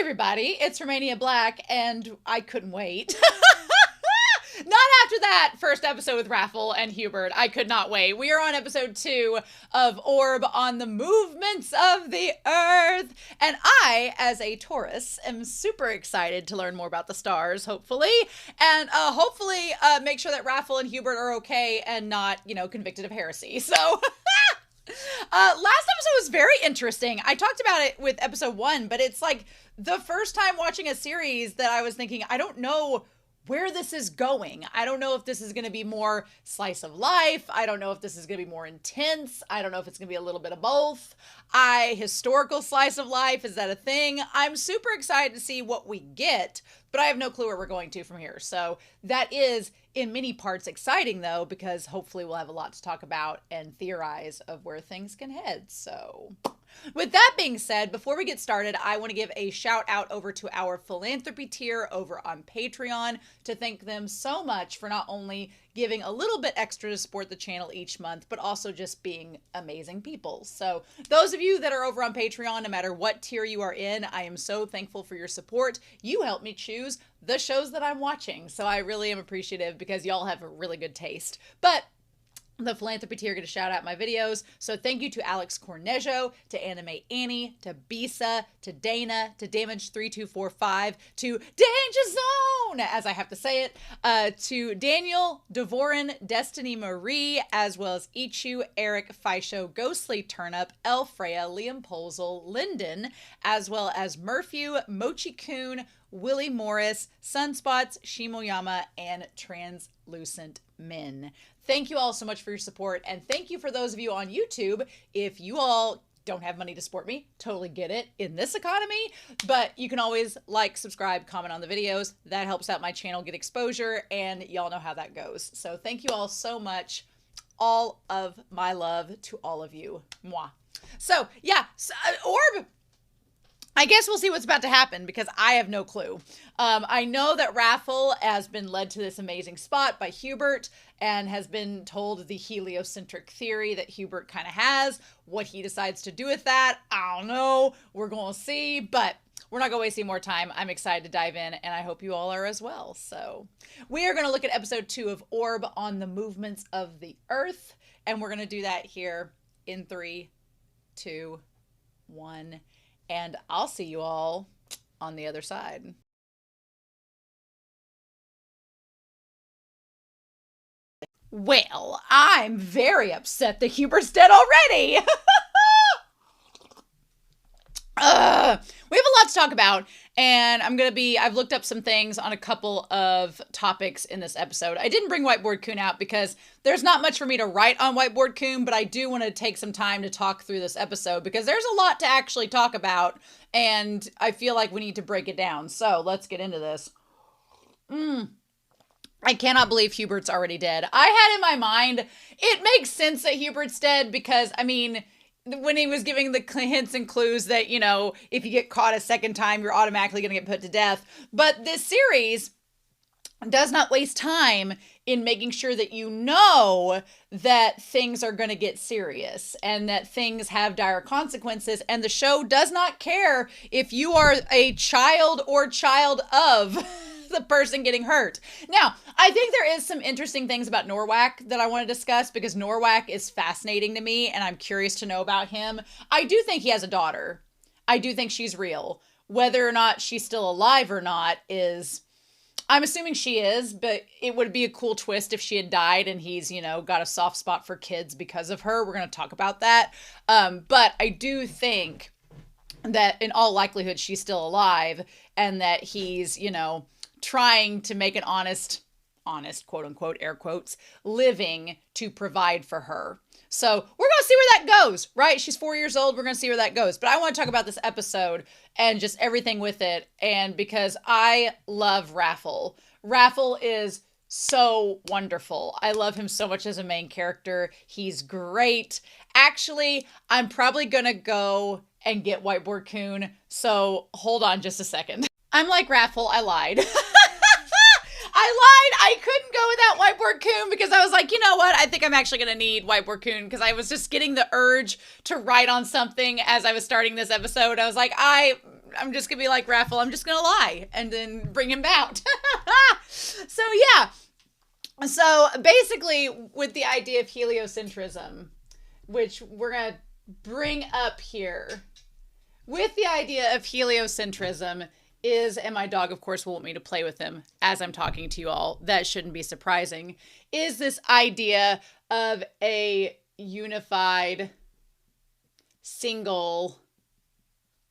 everybody, it's Romania Black, and I couldn't wait. Not after that first episode with Rafal and Hubert. I could not wait. We are on episode 2 of ORB on the movements of the earth. And I, as a Taurus, am super excited to learn more about the stars, hopefully. And hopefully make sure that Rafal and Hubert are okay and not, convicted of heresy. So... last episode was very interesting. I talked about it with episode 1, but it's like the first time watching a series that I was thinking, I don't know where this is going. I don't know if this is going to be more slice of life. I don't know if this is going to be more intense. I don't know if it's going to be a little bit of both. Historical slice of life, is that a thing? I'm super excited to see what we get, but I have no clue where we're going to from here. So that is in many parts exciting though, because hopefully we'll have a lot to talk about and theorize of where things can head. So with that being said, before we get started, I want to give a shout out over to our philanthropy tier over on Patreon to thank them so much for not only giving a little bit extra to support the channel each month, but also just being amazing people. So those of you that are over on Patreon, no matter what tier you are in, I am so thankful for your support. You help me choose the shows that I'm watching. So I really am appreciative because y'all have a really good taste. But the philanthropy tier get to shout out my videos. So thank you to Alex Cornejo, to Anime Annie, to Bisa, to Dana, to Damage3245, to Danger Zone, as I have to say it, to Daniel, Devorin, Destiny Marie, as well as Ichu, Eric, Fisho, Ghostly Turnip, El Freya, Liam Polzel, Linden, as well as Murphy, Mochi-kun, Willie Morris, Sunspots, Shimoyama, and Translucent Men. Thank you all so much for your support, and thank you for those of you on YouTube. If you all don't have money to support me, totally get it in this economy, but you can always like, subscribe, comment on the videos. That helps out my channel get exposure, and y'all know how that goes. So thank you all so much. All of my love to all of you. Mwah. So yeah, Orb, I guess we'll see what's about to happen because I have no clue. I know that Rafal has been led to this amazing spot by Hubert and has been told the heliocentric theory that Hubert kind of has. What he decides to do with that, I don't know. We're going to see, but we're not going to waste any more time. I'm excited to dive in, and I hope you all are as well. So we are going to look at episode 2 of ORB on the movements of the earth, and we're going to do that here in 3, 2, 1. And I'll see you all on the other side. Well, I'm very upset that Hubert's dead already. We have a lot to talk about, and I've looked up some things on a couple of topics in this episode. I didn't bring Whiteboard Coon out because there's not much for me to write on Whiteboard Coon, but I do want to take some time to talk through this episode because there's a lot to actually talk about, and I feel like we need to break it down. So let's get into this. I cannot believe Hubert's already dead. I had in my mind, it makes sense that Hubert's dead because, when he was giving the hints and clues that, if you get caught a second time, you're automatically going to get put to death. But this series does not waste time in making sure that you know that things are going to get serious and that things have dire consequences. And the show does not care if you are a child or child of the person getting hurt. Now, I think there is some interesting things about Norwak that I want to discuss because Norwak is fascinating to me and I'm curious to know about him. I do think he has a daughter. I do think she's real. Whether or not she's still alive or not I'm assuming she is, but it would be a cool twist if she had died and he's, got a soft spot for kids because of her. We're going to talk about that. But I do think that in all likelihood, she's still alive and that he's, trying to make an honest, quote unquote, air quotes, living to provide for her. So we're going to see where that goes, right? She's 4 years old. We're going to see where that goes. But I want to talk about this episode and just everything with it. And because I love Rafal. Rafal is so wonderful. I love him so much as a main character. He's great. Actually, I'm probably going to go and get Whiteboard Coon. So hold on just a second. I'm like Rafal, I lied. I couldn't go without Whiteboard Coon because I was like, you know what? I think I'm actually going to need Whiteboard Coon because I was just getting the urge to write on something as I was starting this episode. I was like, I I'm just going to be like, Rafal, I'm just going to lie and then bring him out. So yeah. So basically with the idea of heliocentrism, which we're going to bring up here, with the idea of heliocentrism is, and my dog, of course, will want me to play with him as I'm talking to you all. That shouldn't be surprising. Is this idea of a unified single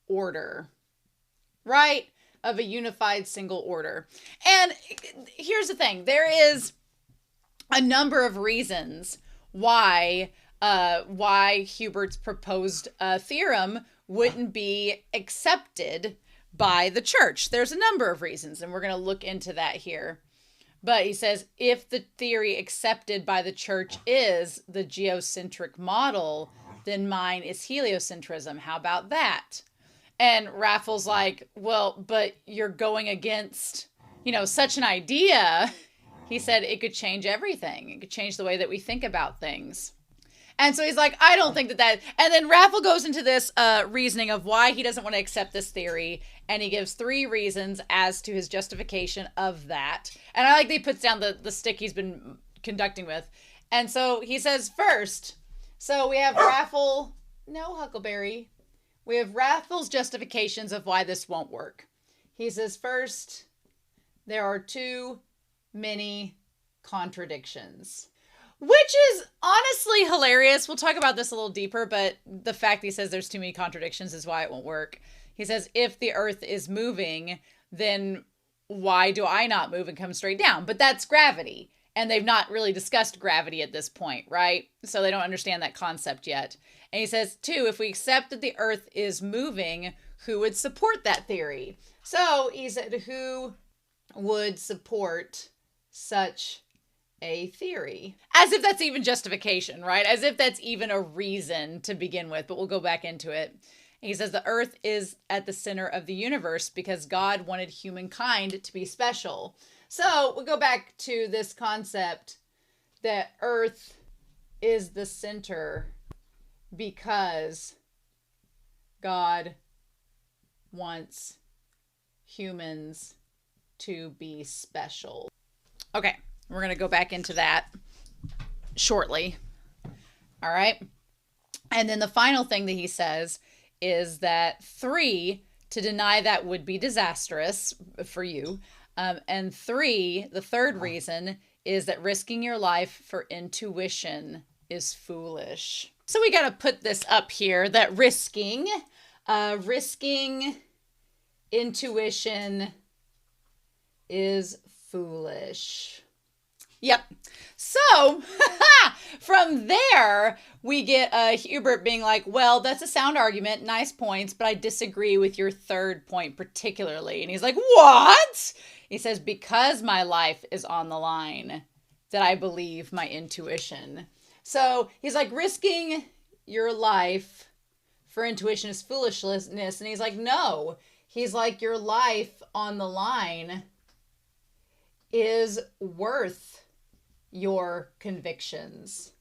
order, right? Of a unified single order. And here's the thing. There is a number of reasons why Hubert's proposed theorem wouldn't be accepted by the church. There's a number of reasons, and we're going to look into that here. But he says, if the theory accepted by the church is the geocentric model, then mine is heliocentrism. How about that? And Rafal's like, well, but you're going against, such an idea. He said it could change everything. It could change the way that we think about things. And so he's like, I don't think that. And then Rafal goes into this reasoning of why he doesn't want to accept this theory. And he gives 3 reasons as to his justification of that. And I like that he puts down the stick he's been conducting with. And so he says first, so we have Rafal. No, Huckleberry. We have Rafal's justifications of why this won't work. He says first, there are too many contradictions. Which is honestly hilarious. We'll talk about this a little deeper, but the fact that he says there's too many contradictions is why it won't work. He says, if the earth is moving, then why do I not move and come straight down? But that's gravity. And they've not really discussed gravity at this point, right? So they don't understand that concept yet. And he says, too, if we accept that the earth is moving, who would support that theory? So he said, who would support such a theory? As if that's even justification, right? As if that's even a reason to begin with, but we'll go back into it. He says the earth is at the center of the universe because God wanted humankind to be special. So we'll go back to this concept that earth is the center because God wants humans to be special. Okay. We're going to go back into that shortly. All right. And then the final thing that he says is that 3, to deny that would be disastrous for you. And 3, the third reason is that risking your life for intuition is foolish. So we got to put this up here, that risking intuition is foolish. Yep. So from there, we get Hubert being like, well, that's a sound argument. Nice points, but I disagree with your third point particularly. And he's like, what? He says, because my life is on the line, that I believe my intuition. So he's like, risking your life for intuition is foolishness. And he's like, no. He's like, your life on the line is worth your convictions.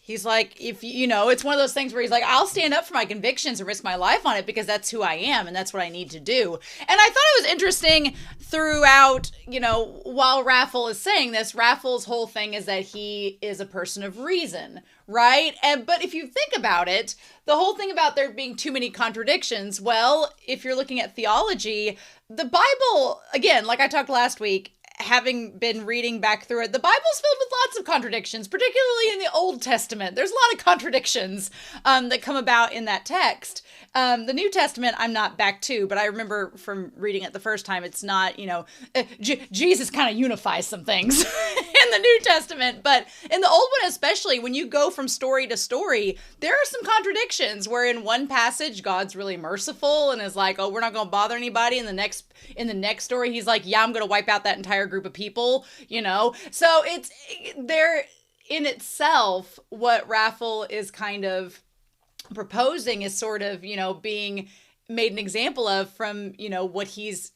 He's like, if it's one of those things where he's like, I'll stand up for my convictions and risk my life on it because that's who I am and that's what I need to do. And I thought it was interesting throughout, while Rafal is saying this, Rafal's whole thing is that he is a person of reason, right? But if you think about it, the whole thing about there being too many contradictions, well, if you're looking at theology, the Bible, again, like I talked last week, having been reading back through it, the Bible's filled with lots of contradictions, particularly in the Old Testament. There's a lot of contradictions that come about in that text. The New Testament, I'm not back to, but I remember from reading it the first time, it's not, Jesus kind of unifies some things in the New Testament. But in the Old one especially, when you go from story to story, there are some contradictions where in one passage, God's really merciful and is like, oh, we're not going to bother anybody. In the next story, he's like, yeah, I'm going to wipe out that entire group of people, So it's there in itself, what Rafal is kind of proposing is sort of, being made an example of from, what he's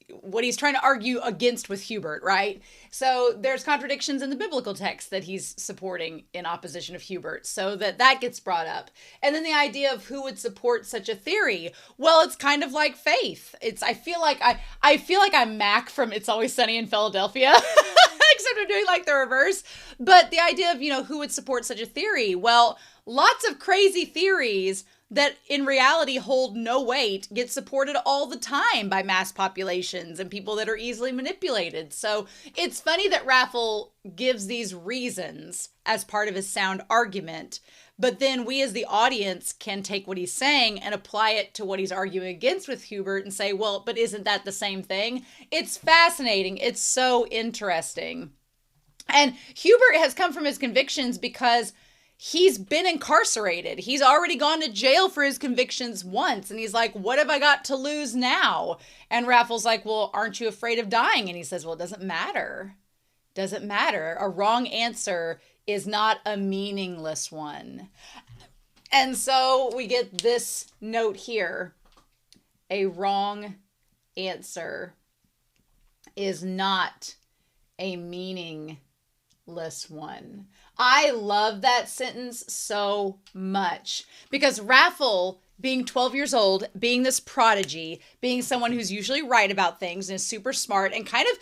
trying to argue against with Hubert, right? So there's contradictions in the biblical text that he's supporting in opposition of Hubert, so that gets brought up. And then the idea of who would support such a theory. Well, it's kind of like faith. I feel like I'm Mac from It's Always Sunny in Philadelphia. Except I'm doing like the reverse. But the idea of, who would support such a theory? Well, lots of crazy theories that in reality hold no weight get supported all the time by mass populations and people that are easily manipulated. So it's funny that Rafal gives these reasons as part of his sound argument, but then we as the audience can take what he's saying and apply it to what he's arguing against with Hubert and say, well, but isn't that the same thing? It's fascinating. It's so interesting. And Hubert has come from his convictions because he's been incarcerated. He's already gone to jail for his convictions once. And he's like, what have I got to lose now? And Rafal's like, well, aren't you afraid of dying? And he says, well, it doesn't matter. Doesn't matter. A wrong answer is not a meaningless one. And so we get this note here. A wrong answer is not a meaningless one. I love that sentence so much because Rafal, being 12 years old, being this prodigy, being someone who's usually right about things and is super smart and kind of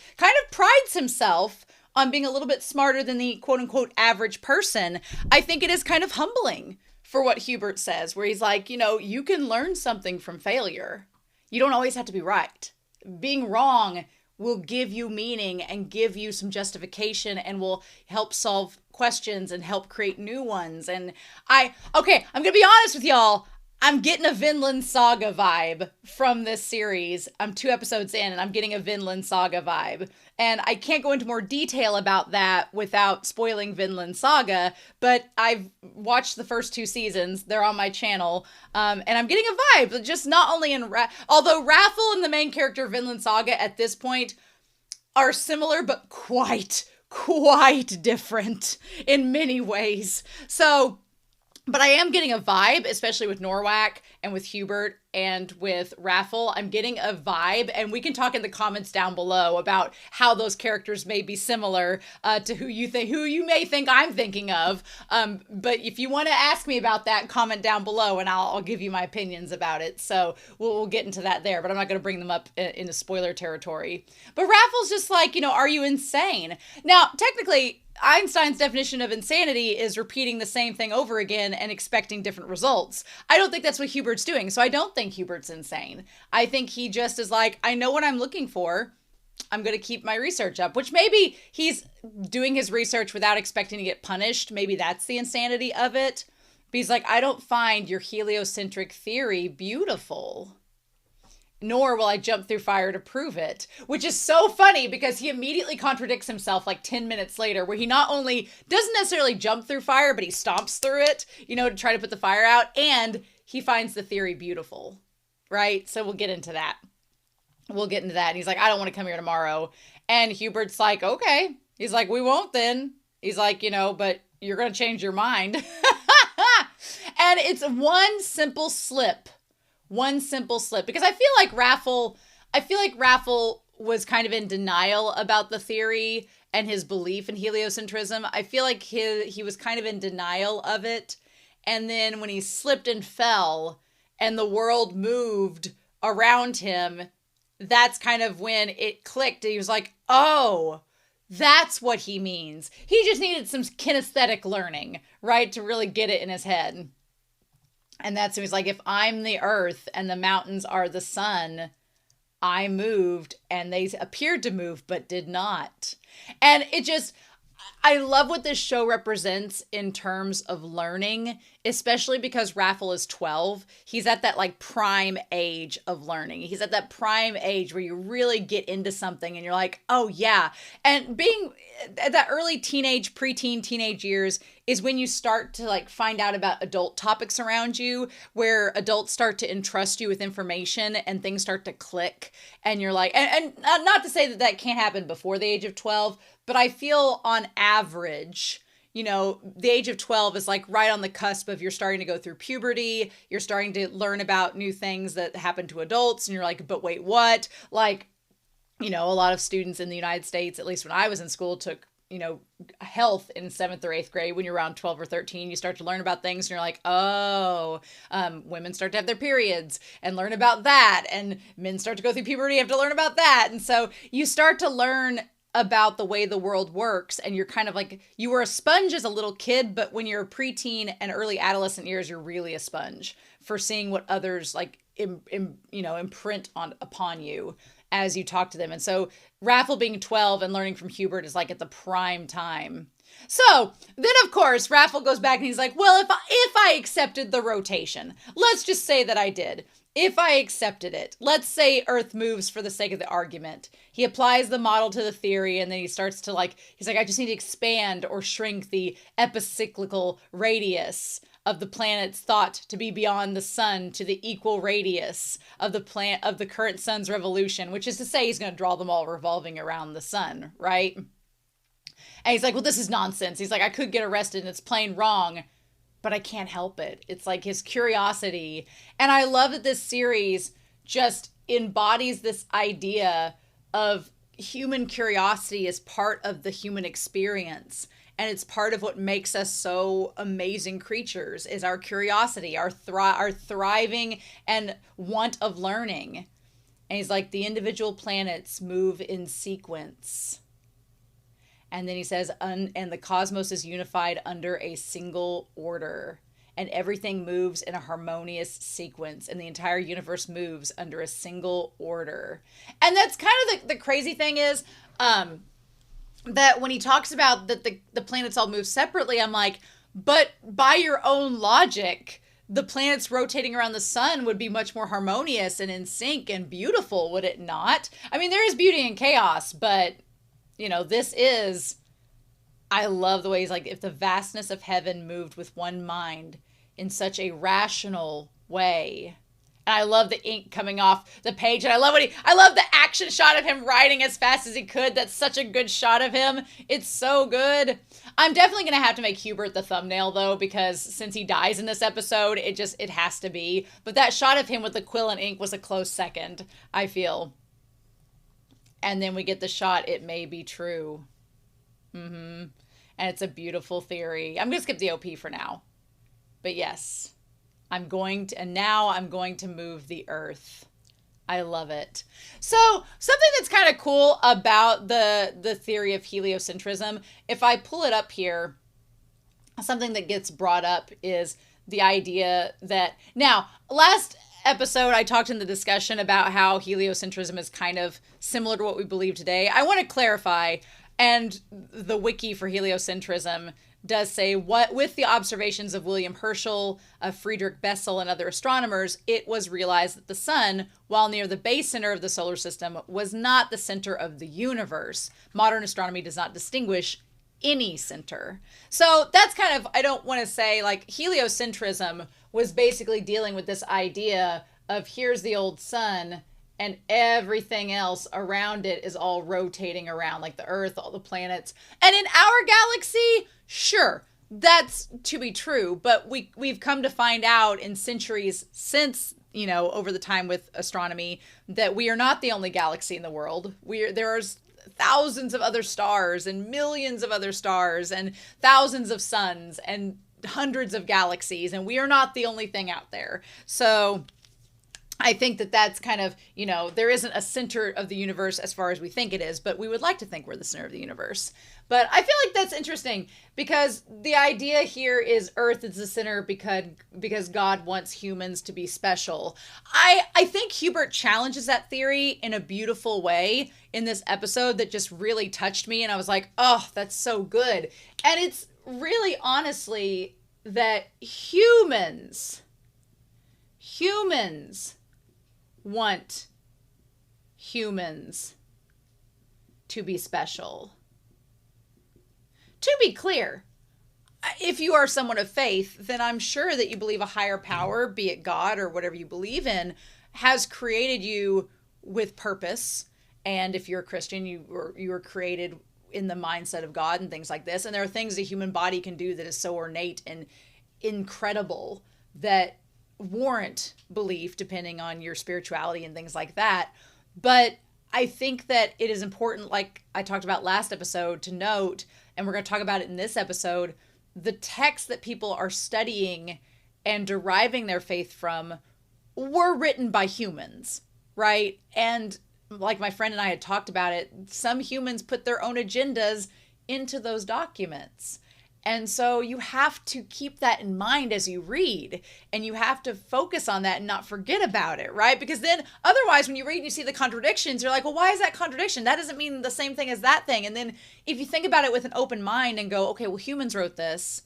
prides himself on being a little bit smarter than the quote unquote average person. I think it is kind of humbling for what Hubert says, where he's like, you can learn something from failure. You don't always have to be right. Being wrong will give you meaning and give you some justification and will help solve questions and help create new ones. And I'm going to be honest with y'all. I'm getting a Vinland Saga vibe from this series. I'm 2 episodes in and I'm getting a Vinland Saga vibe. And I can't go into more detail about that without spoiling Vinland Saga, but I've watched the first 2 seasons. They're on my channel. And I'm getting a vibe, just not only in although Rafal and the main character of Vinland Saga at this point are similar, but quite different in many ways. So, but I am getting a vibe, especially with Norwak and with Hubert and with Rafal. I'm getting a vibe, and we can talk in the comments down below about how those characters may be similar to who you may think I'm thinking of. But if you want to ask me about that, comment down below, and I'll give you my opinions about it. So we'll get into that there, but I'm not going to bring them up into spoiler territory. But Rafal's just like, are you insane? Now, technically, Einstein's definition of insanity is repeating the same thing over again and expecting different results. I don't think that's what Hubert's doing, so I don't think Hubert's insane. I think he just is like, I know what I'm looking for. I'm going to keep my research up, which maybe he's doing his research without expecting to get punished. Maybe that's the insanity of it. But he's like, I don't find your heliocentric theory beautiful, nor will I jump through fire to prove it, which is so funny because he immediately contradicts himself like 10 minutes later, where he not only doesn't necessarily jump through fire, but he stomps through it, to try to put the fire out, and he finds the theory beautiful, right? So we'll get into that. And he's like, I don't want to come here tomorrow. And Hubert's like, okay. He's like, we won't then. He's like, but you're going to change your mind. And it's one simple slip, because I feel like Rafal was kind of in denial about the theory and his belief in heliocentrism. I feel like he was kind of in denial of it. And then when he slipped and fell and the world moved around him, that's kind of when it clicked. He was like, oh, that's what he means. He just needed some kinesthetic learning, right, to really get it in his head. And that's when he's like, if I'm the earth and the mountains are the sun, I moved and they appeared to move, but did not. And I love what this show represents in terms of learning, especially because Rafal is 12. He's at that like prime age of learning. He's at that prime age where you really get into something and you're like, oh yeah. And being at that early preteen, teenage years is when you start to like find out about adult topics around you, where adults start to entrust you with information and things start to click. And you're like, and not to say that can't happen before the age of 12, but I feel on average, the age of 12 is like right on the cusp of you're starting to go through puberty. You're starting to learn about new things that happen to adults. And you're like, but wait, what? Like, a lot of students in the United States, at least when I was in school, took, health in 7th or 8th grade. When you're around 12 or 13, you start to learn about things and you're like, oh, women start to have their periods and learn about that. And men start to go through puberty, you have to learn about that. And so you start to learn about the way the world works, and you're kind of like, you were a sponge as a little kid, but when you're a preteen and early adolescent years, you're really a sponge for seeing what others like imprint upon you as you talk to them. And so Rafal being 12 and learning from Hubert is like at the prime time. So then, of course, Rafal goes back and he's like, well, if I accepted the rotation, let's just say that I did. If I accepted it, let's say Earth moves for the sake of the argument. He applies the model to the theory, and then he starts to he's like, I just need to expand or shrink the epicyclical radius of the planet's thought to be beyond the sun to the equal radius of the current sun's revolution, which is to say he's going to draw them all revolving around the sun, right? And he's like, well, this is nonsense. He's like, I could get arrested and it's plain wrong, but I can't help it. It's like his curiosity. And I love that this series just embodies this idea of human curiosity as part of the human experience. And it's part of what makes us so amazing creatures is our curiosity, our thriving and want of learning. And he's like, the individual planets move in sequence. And then he says, and the cosmos is unified under a single order. And everything moves in a harmonious sequence. And the entire universe moves under a single order. And that's kind of the crazy thing is that when he talks about that the planets all move separately, I'm like, but by your own logic, the planets rotating around the sun would be much more harmonious and in sync and beautiful, would it not? I mean, there is beauty in chaos, but I love the way he's like, if the vastness of heaven moved with one mind in such a rational way. And I love the ink coming off the page. And I love the action shot of him writing as fast as he could. That's such a good shot of him. It's so good. I'm definitely going to have to make Hubert the thumbnail though, because since he dies in this episode, it has to be. But that shot of him with the quill and ink was a close second, I feel. And then we get the shot, it may be true. And it's a beautiful theory. I'm going to skip the OP for now. But yes, I'm going to move the Earth. I love it. So something that's kind of cool about the theory of heliocentrism, if I pull it up here, something that gets brought up is the idea that, now, last episode, I talked in the discussion about how heliocentrism is kind of similar to what we believe today. I want to clarify, and the wiki for heliocentrism does say, what with the observations of William Herschel, of Friedrich Bessel, and other astronomers, it was realized that the sun, while near the base center of the solar system, was not the center of the universe. Modern astronomy does not distinguish any center. So that's kind of, I don't want to say, like, heliocentrism was basically dealing with this idea of here's the old sun and everything else around it is all rotating around, like the Earth, all the planets. And in our galaxy, sure, that's to be true, but we've come to find out in centuries since, over the time with astronomy, that we are not the only galaxy in the world. There's thousands of other stars and millions of other stars and thousands of suns and hundreds of galaxies, and we are not the only thing out there. So I think that's kind of, there isn't a center of the universe as far as we think it is, but we would like to think we're the center of the universe. But I feel like that's interesting because the idea here is Earth is the center because God wants humans to be special. I think Hubert challenges that theory in a beautiful way in this episode that just really touched me. And I was like, oh, that's so good. And it's really honestly that humans want humans to be special. To be clear, if you are someone of faith, then I'm sure that you believe a higher power, be it God or whatever you believe in, has created you with purpose. And if you're a Christian, you were created in the mindset of God and things like this. And there are things the human body can do that is so ornate and incredible that warrant belief depending on your spirituality and things like that. But I think that it is important, like I talked about last episode, to note, and we're going to talk about it in this episode, the texts that people are studying and deriving their faith from were written by humans, right? And like my friend and I had talked about it, some humans put their own agendas into those documents. And so you have to keep that in mind as you read, and you have to focus on that and not forget about it, right? Because then otherwise when you read and you see the contradictions, you're like, well, why is that contradiction? That doesn't mean the same thing as that thing. And then if you think about it with an open mind and go, okay, well, humans wrote this,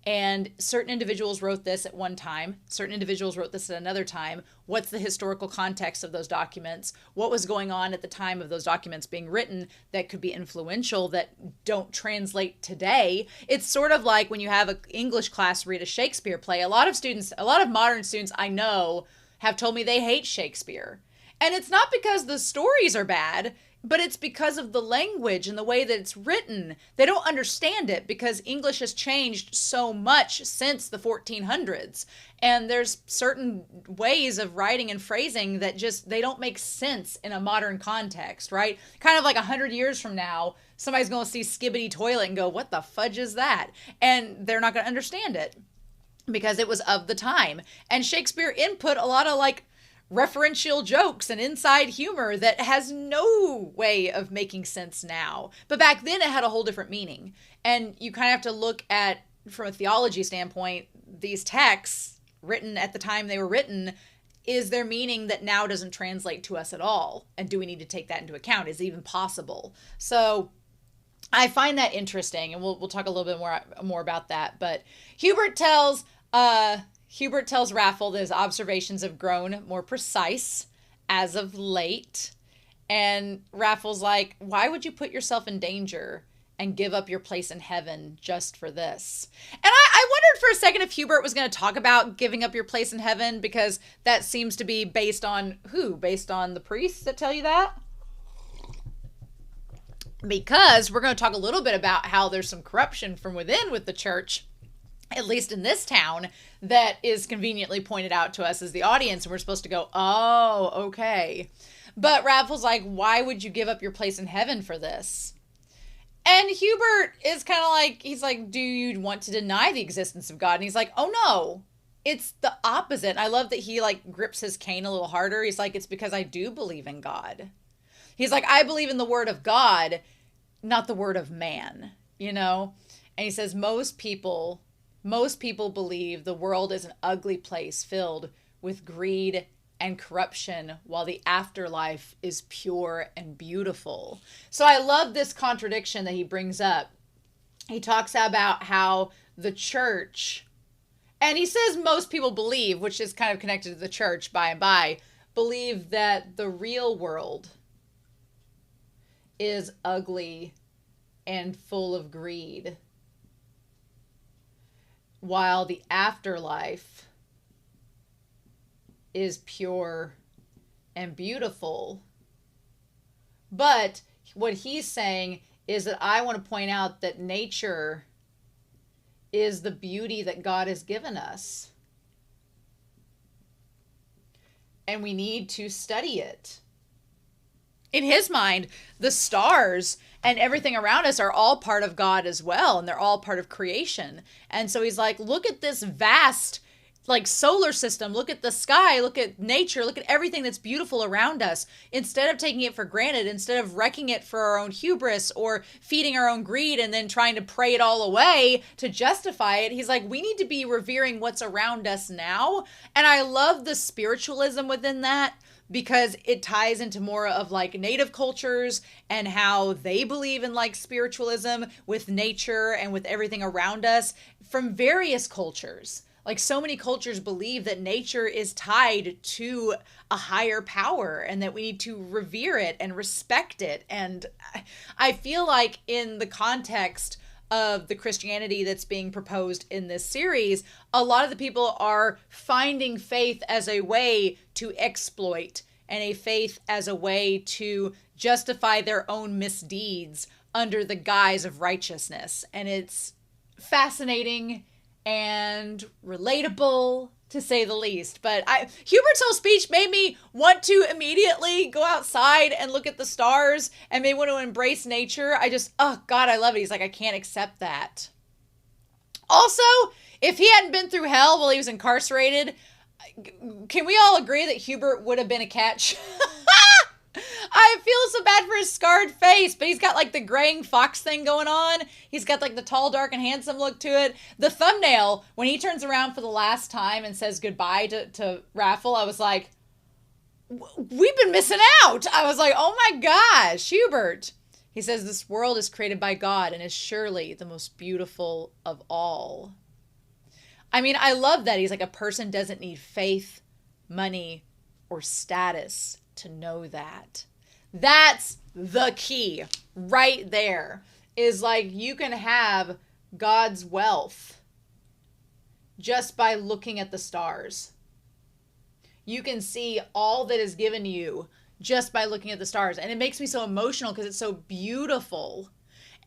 and certain individuals wrote this at one time, certain individuals wrote this at another time. What's the historical context of those documents? What was going on at the time of those documents being written that could be influential that don't translate today? It's sort of like when you have an English class read a Shakespeare play. A lot of modern students I know have told me they hate Shakespeare. And it's not because the stories are bad, but it's because of the language and the way that it's written. They don't understand it because English has changed so much since the 1400s. And there's certain ways of writing and phrasing that just, they don't make sense in a modern context, right? Kind of like 100 years from now, somebody's going to see Skibbity Toilet and go, what the fudge is that? And they're not going to understand it because it was of the time. And Shakespeare input a lot of like referential jokes and inside humor that has no way of making sense now. But back then it had a whole different meaning. And you kind of have to look at, from a theology standpoint, these texts written at the time they were written, is there meaning that now doesn't translate to us at all? And do we need to take that into account? Is it even possible? So I find that interesting, and we'll talk a little bit more about that. But Hubert tells Rafal that his observations have grown more precise as of late. And Rafal's like, why would you put yourself in danger and give up your place in heaven just for this? And I wondered for a second if Hubert was going to talk about giving up your place in heaven, because that seems to be based on who? Based on the priests that tell you that? Because we're going to talk a little bit about how there's some corruption from within with the church, at least in this town, that is conveniently pointed out to us as the audience, and we're supposed to go, oh, okay. But Rafal's like, why would you give up your place in heaven for this? And Hubert is kind of like, he's like, do you want to deny the existence of God? And he's like, oh no, it's the opposite. I love that he like grips his cane a little harder. He's like, it's because I do believe in God. He's like, I believe in the word of God, not the word of man, you know? And he says, most people believe the world is an ugly place filled with greed and corruption, while the afterlife is pure and beautiful. So I love this contradiction that he brings up. He talks about how the church, and he says most people believe, which is kind of connected to the church by and by, believe that the real world is ugly and full of greed, while the afterlife is pure and beautiful. But what he's saying is that I want to point out that nature is the beauty that God has given us. And we need to study it. In his mind, the stars and everything around us are all part of God as well, and they're all part of creation. And so he's like, look at this vast like solar system, look at the sky, look at nature, look at everything that's beautiful around us. Instead of taking it for granted, instead of wrecking it for our own hubris or feeding our own greed and then trying to pray it all away to justify it, he's like, we need to be revering what's around us now. And I love the spiritualism within that, because it ties into more of like native cultures and how they believe in like spiritualism with nature and with everything around us from various cultures. Like so many cultures believe that nature is tied to a higher power and that we need to revere it and respect it. And I feel like in the context of the Christianity that's being proposed in this series, a lot of the people are finding faith as a way to exploit and a faith as a way to justify their own misdeeds under the guise of righteousness. And it's fascinating and relatable, to say the least. But Hubert's whole speech made me want to immediately go outside and look at the stars and may want to embrace nature. Oh God, I love it. He's like, I can't accept that. Also, if he hadn't been through hell while he was incarcerated, can we all agree that Hubert would have been a catch? I feel so bad for his scarred face, but he's got like the graying fox thing going on. He's got like the tall, dark, and handsome look to it. The thumbnail, when he turns around for the last time and says goodbye to Rafal, I was like, we've been missing out. I was like, oh my gosh, Hubert. He says, this world is created by God and is surely the most beautiful of all. I mean, I love that. He's like, a person doesn't need faith, money, or status to know that. That's the key right there, is like, you can have God's wealth just by looking at the stars. You can see all that is given you just by looking at the stars. And it makes me so emotional because it's so beautiful.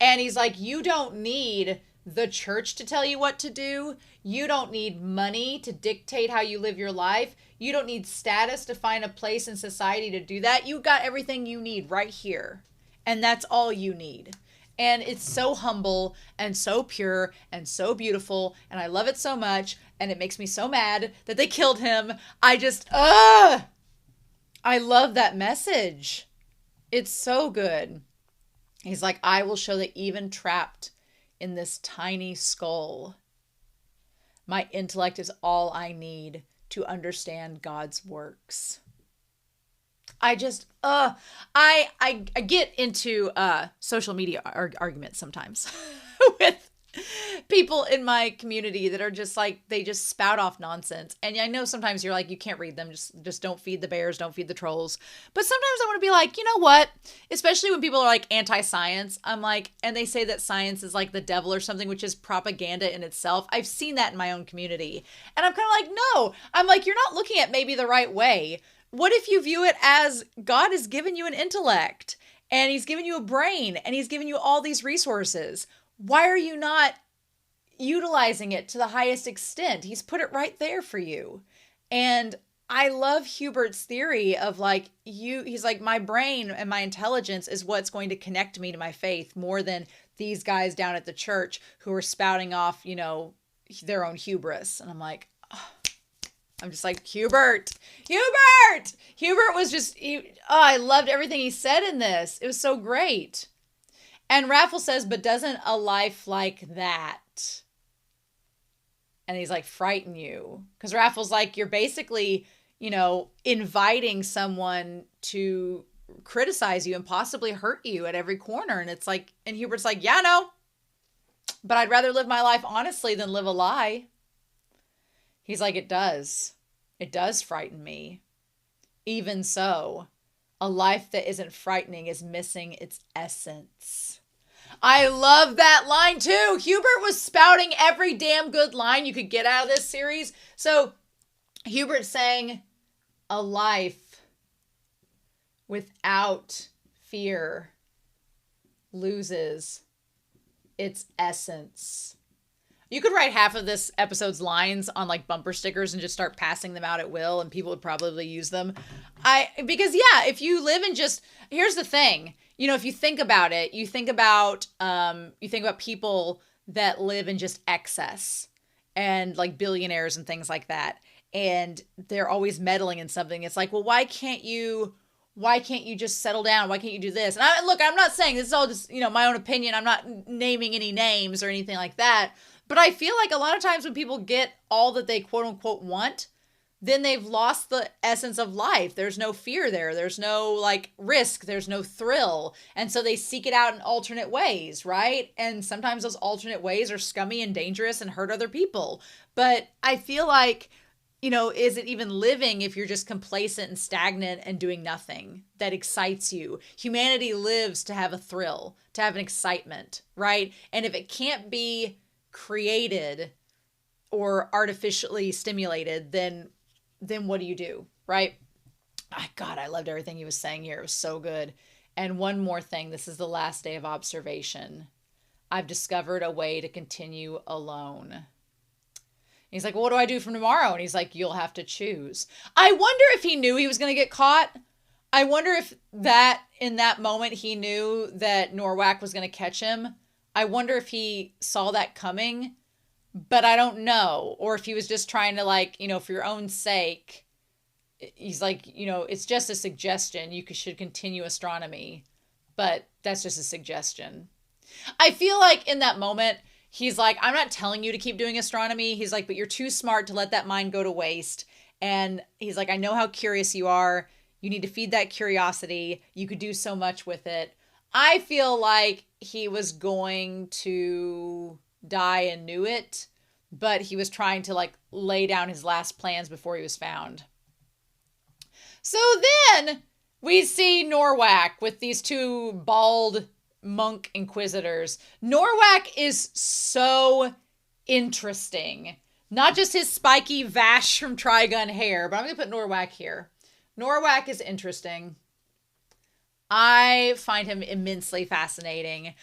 And he's like, you don't need the church to tell you what to do. You don't need money to dictate how you live your life. You don't need status to find a place in society to do that. You got everything you need right here. And that's all you need. And it's so humble and so pure and so beautiful. And I love it so much. And it makes me so mad that they killed him. I love that message. It's so good. He's like, I will show that even trapped in this tiny skull, my intellect is all I need to understand God's works. I get into social media arguments sometimes with people in my community that are just like, they just spout off nonsense. And I know sometimes you're like, you can't read them. Just don't feed the bears, don't feed the trolls. But sometimes I want to be like, you know what? Especially when people are like anti-science, I'm like, and they say that science is like the devil or something, which is propaganda in itself. I've seen that in my own community. And I'm kind of like, no, I'm like, you're not looking at maybe the right way. What if you view it as God has given you an intellect and he's given you a brain and he's given you all these resources? Why are you not utilizing it to the highest extent? He's put it right there for you. And I love Hubert's theory of like, he's like, my brain and my intelligence is what's going to connect me to my faith more than these guys down at the church who are spouting off, you know, their own hubris. And I'm like, oh, I'm just like, Hubert was just, I loved everything he said in this. It was so great. And Rafal says, but doesn't a life like that, and he's like, frighten you? Because Rafal's like, you're basically, you know, inviting someone to criticize you and possibly hurt you at every corner. And it's like, and Hubert's like, yeah, no, but I'd rather live my life honestly than live a lie. He's like, it does frighten me. Even so, a life that isn't frightening is missing its essence. I love that line too. Hubert was spouting every damn good line you could get out of this series. So Hubert's saying a life without fear loses its essence. You could write half of this episode's lines on like bumper stickers and just start passing them out at will, and people would probably use them. Because if you live in here's the thing, you know, if you think about it, you think about people that live in just excess and like billionaires and things like that. And they're always meddling in something. It's like, well, why can't you just settle down? Why can't you do this? And I'm not saying this is all just, you know, my own opinion. I'm not naming any names or anything like that. But I feel like a lot of times when people get all that they quote unquote want, then they've lost the essence of life. There's no fear there. There's no like risk. There's no thrill. And so they seek it out in alternate ways, right? And sometimes those alternate ways are scummy and dangerous and hurt other people. But I feel like, you know, is it even living if you're just complacent and stagnant and doing nothing that excites you? Humanity lives to have a thrill, to have an excitement, right? And if it can't be created or artificially stimulated, then what do you do, right? God, I loved everything he was saying here. It was so good. And one more thing. This is the last day of observation. I've discovered a way to continue alone. He's like, well, what do I do from tomorrow? And he's like, you'll have to choose. I wonder if he knew he was going to get caught. I wonder if that in that moment he knew that Norwak was going to catch him. I wonder if he saw that coming, but I don't know. Or if he was just trying to, like, for your own sake, he's like, it's just a suggestion. You should continue astronomy, but that's just a suggestion. I feel like in that moment, he's like, I'm not telling you to keep doing astronomy. He's like, but you're too smart to let that mind go to waste. And he's like, I know how curious you are. You need to feed that curiosity. You could do so much with it. I feel like he was going to die and knew it, but he was trying to, like, lay down his last plans before he was found. So then we see Norwak with these two bald monk inquisitors. Norwak is so interesting. Not just his spiky Vash from Trigun hair, but I'm going to put Norwak here. Norwak is interesting. I find him immensely fascinating.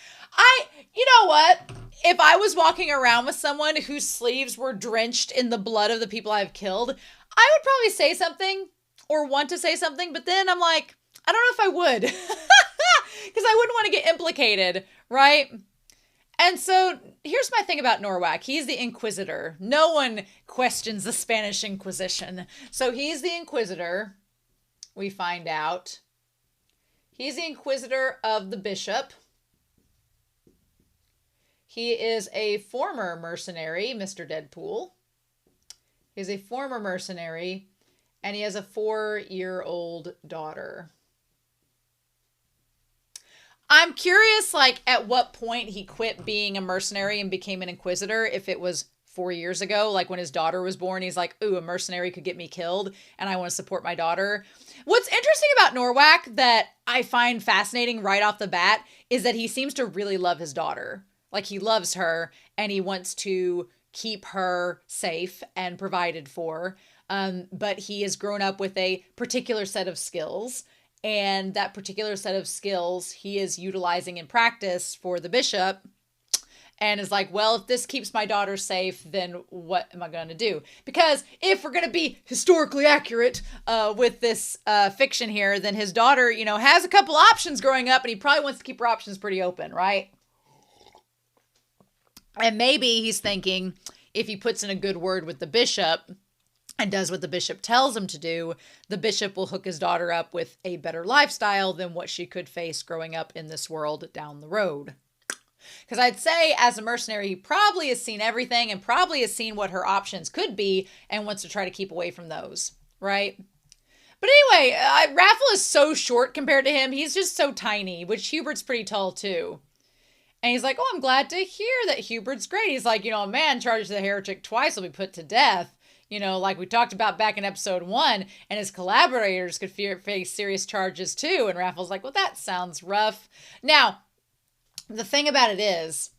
You know what? If I was walking around with someone whose sleeves were drenched in the blood of the people I've killed, I would probably say something or want to say something, but then I'm like, I don't know if I would. Because I wouldn't want to get implicated, right? And so here's my thing about Norwak. He's the inquisitor. No one questions the Spanish Inquisition. So he's the inquisitor, we find out. He's the inquisitor of the bishop. He is a former mercenary, Mr. Deadpool. He's a former mercenary, and he has a 4-year-old daughter. I'm curious, like, at what point he quit being a mercenary and became an inquisitor, if it was 4 years ago, like when his daughter was born. He's like, ooh, a mercenary could get me killed, and I want to support my daughter. What's interesting about Norwak that I find fascinating right off the bat is that he seems to really love his daughter. Like, he loves her, and he wants to keep her safe and provided for. But he has grown up with a particular set of skills, and that particular set of skills he is utilizing in practice for the bishop, and is like, well, if this keeps my daughter safe, then what am I going to do? Because if we're going to be historically accurate with this fiction here, then his daughter, has a couple options growing up, and he probably wants to keep her options pretty open, right? And maybe he's thinking, if he puts in a good word with the bishop and does what the bishop tells him to do, the bishop will hook his daughter up with a better lifestyle than what she could face growing up in this world down the road. Because I'd say, as a mercenary, he probably has seen everything and probably has seen what her options could be and wants to try to keep away from those, right? But anyway, Rafal is so short compared to him. He's just so tiny, which Hubert's pretty tall too. And he's like, oh, I'm glad to hear that Hubert's great. He's like, a man charged as a heretic twice will be put to death. Like we talked about back in episode 1, and his collaborators could face serious charges too. And Rafal's like, well, that sounds rough. Now, the thing about it is,